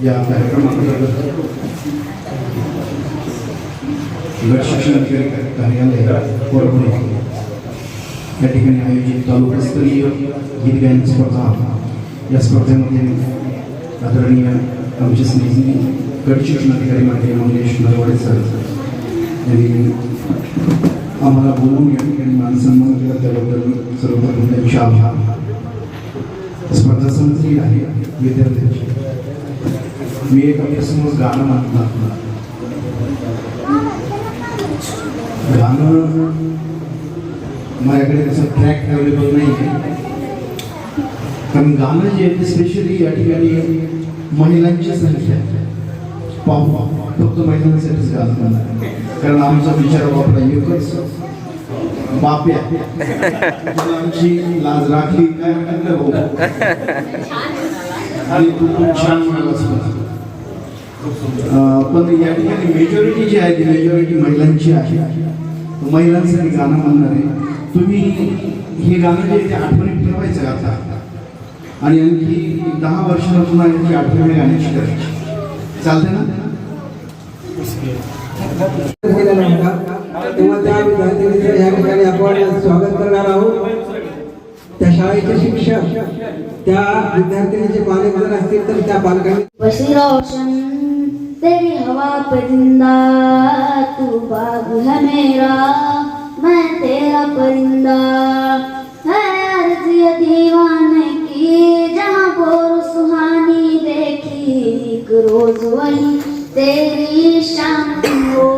या कार्यक्रमांतर्गत गट शिक्षण अधिकारी कार्यालय परभणी या ठिकाणी आयोजित तालुकास्तरीय गीत गायन स्पर्धा या स्पर्धेमध्ये आदरणीय आमचे स्नेही गट शिक्षण अधिकारी माननीय मंगेश नरवडे सर यांनी आम्हाला बोलवून या ठिकाणी मानसन्मान केला, त्याबद्दल सर्वप्रथम त्यांचे आभार. स्पर्धा संपली आहे विद्यार्थ्यांची. मी एक आपल्यासमोर गाणं म्हणणार. गाणं माझ्याकडे त्याचा ट्रॅक अवेलेबल नाही आहे, कारण गाणं जे आहे स्पेशली या ठिकाणी महिलांची संख्या पाहू फक्त महिलांसाठीच गाणं म्हणणार, कारण आमचा विचार वापरा एकच बाप्या आमची लाज राखली काय भाऊ आणि तू खूप छान म्हणालास. पण या ठिकाणी मेजॉरिटी जी आहे ती मेजॉरिटी महिलांची आहे. महिलांसाठी गाणं म्हणणार आहे. तुम्ही हे गाणं जे ते आठवणीत ठेवायचं आता आणि आणखी 10 वर्षांना पुन्हा याची आठवणी गाण्याची करायची. चालते ना? तेव्हा त्या विद्यार्थ्यांचं या ठिकाणी आपण स्वागत करणार आहोत. त्या शाळेचे शिक्षक, त्या विद्यार्थिनीचे पालक जर असतील तर त्या पालकांनी बसी रोशन तेरी हवा पे जिंदा, तू बाग है मेरा मैं तेरा परिंदा, है अर्ज़ ये दीवाने की जहाँ बोर सुहानी देखी, एक रोज वही तेरी शाम हो.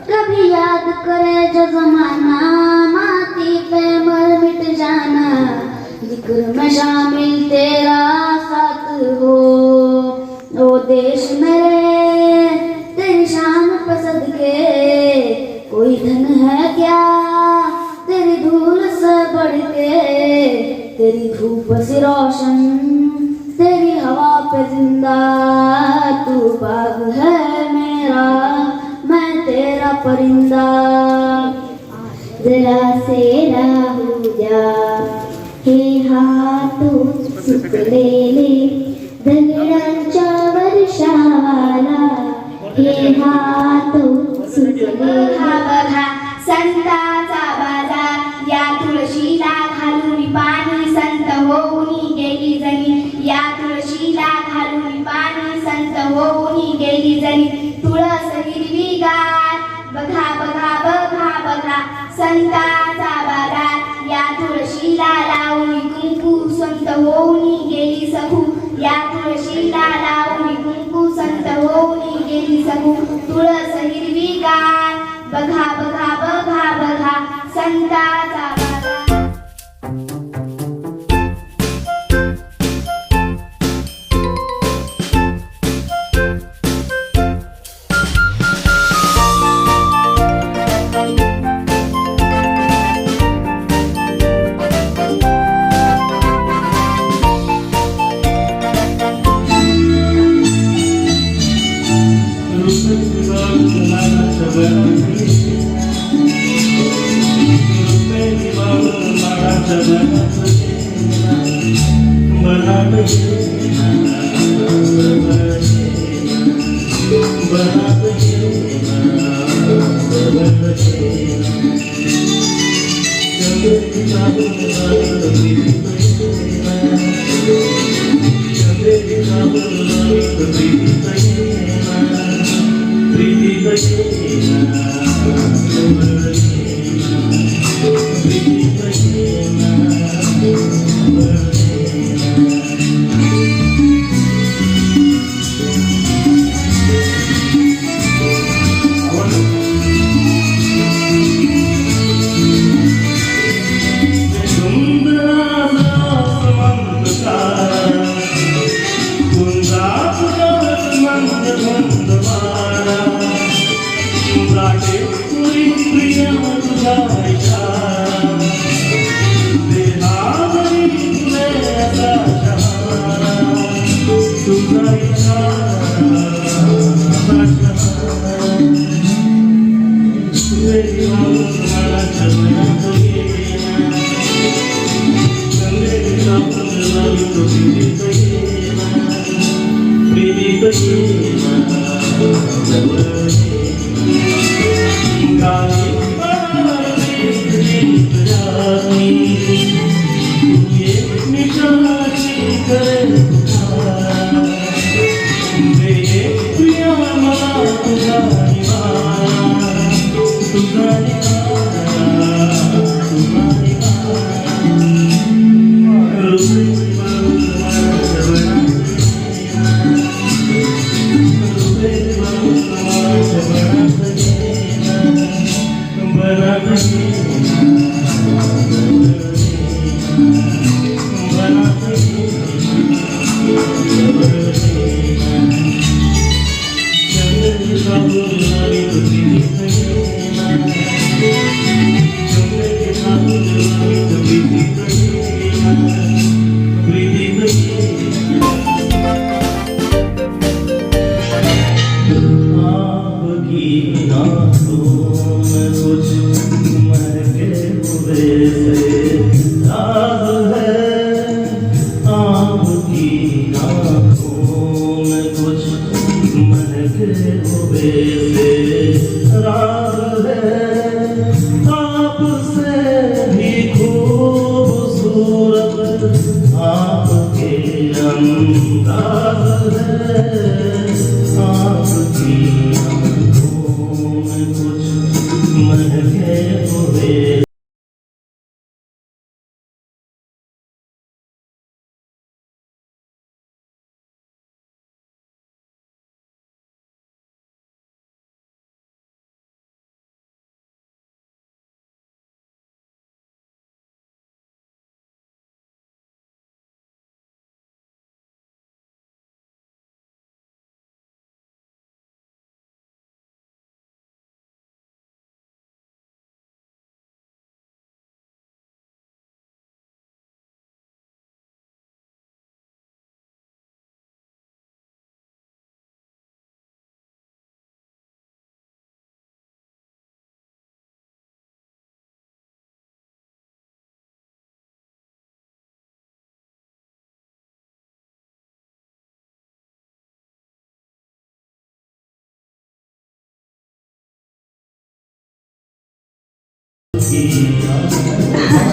कभी याद करे जो जमाना, माटी पे मर मिट जाना, जिक्र में शामिल तेरा साथ हो. ओ देश मेरे तेरी शान पे सदके, कोई धन है क्या तेरी धूल से बढ़ के, तेरी धूप से रोशन तेरी हवा पे जिंदा, तू बाग है मेरा मैं तेरा परिंदा. जरा से राहू जा हे हातों सुकलेले दगडांच्या वर्षावाला, हे हातों सुकलेले. बघा संताचा बाजार, या तुळशीला घालून पाणी संत होऊन गेली जणी, या तुळशीला घालून पाणी संत होऊन गेली जणी. तुळस हिरवीगार बघा बघा बघा बघा संताचा बाजार, या तुळशीला लावून कुंकू संत होऊन गेली सखू, या तुळशीला लावून कुंकू संत होऊन गेली सखू. तुळस हिरवीगार बघा बघा बघा बघा संताचा बाजार.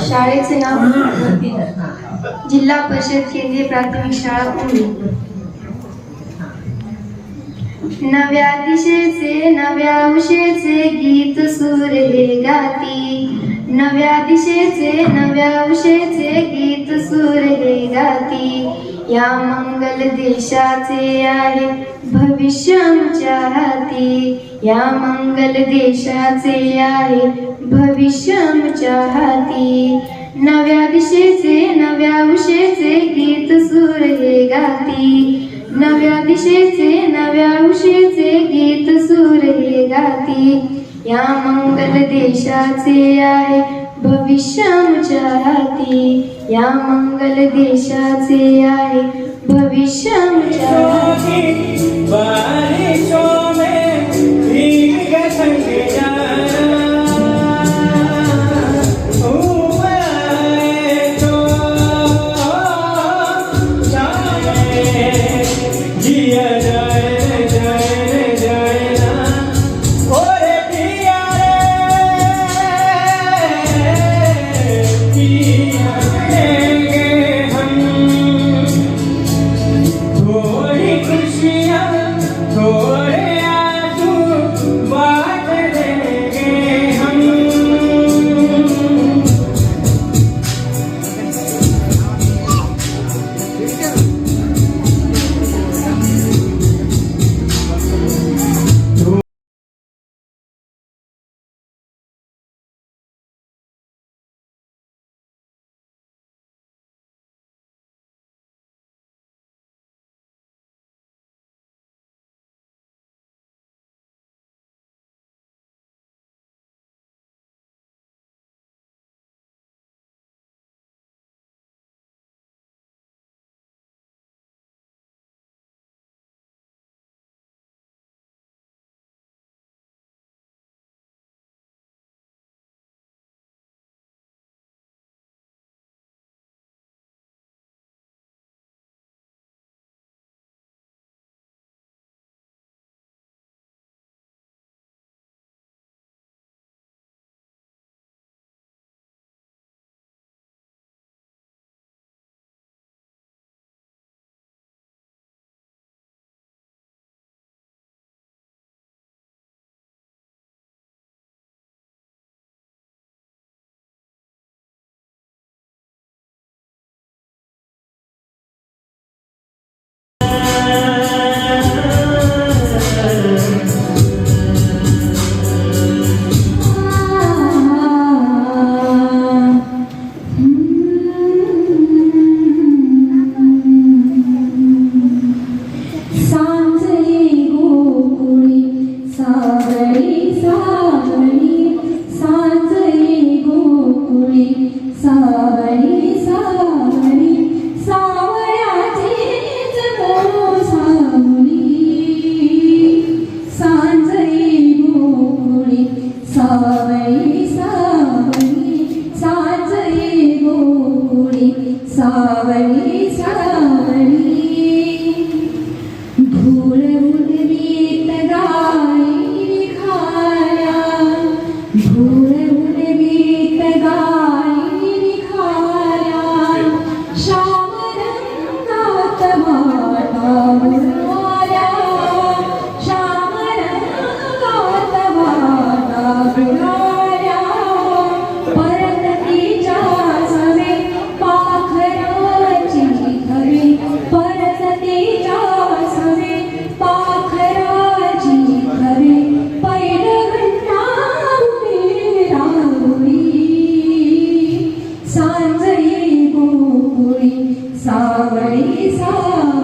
शाळेचे नाव जिल्हा परिषद केंद्रीय प्राथमिक शाळा पुणे. नव्या दिशेचे नव्या उशेचे गीत सूर हे गाती. नव्या दिशेचे नव्या उशेचे गीत सूर हे गाती. या मंगल देशाचे आहे भविष्य आमच्या हाती. या मंगल देशाचे आहे भविष्य आमच्या हाती. नव्या दिशेचे नव्या उशेचे गीत सूर हे गाती. नव्या दिशेचे नव्या उशेचे गीत सूर हे गाती. या मंगल देशाचे आहे भविष्य आमच्या हाती. या मंगल देशाचे आहे भविष्य आमच्या हाती. बारिशों में भीग संग थोड़ी खुशियाँ थोड़े सांजळी गोकुळी सावळी सावळी सांजळी गोकुळी सावळी सावळी धूळ उडवीत गाई खाया धूळ उडवीत गाई खाया श्याम रंगात वाटा बुडवाया श्याम रंगात वाटा बुडवाया परततीच्या सवे पाखराची घरे परततीच्या सवे पाखराची घरे पैलघंटा उभी राहुरी सांजळी गोकुळी सावळी सावळी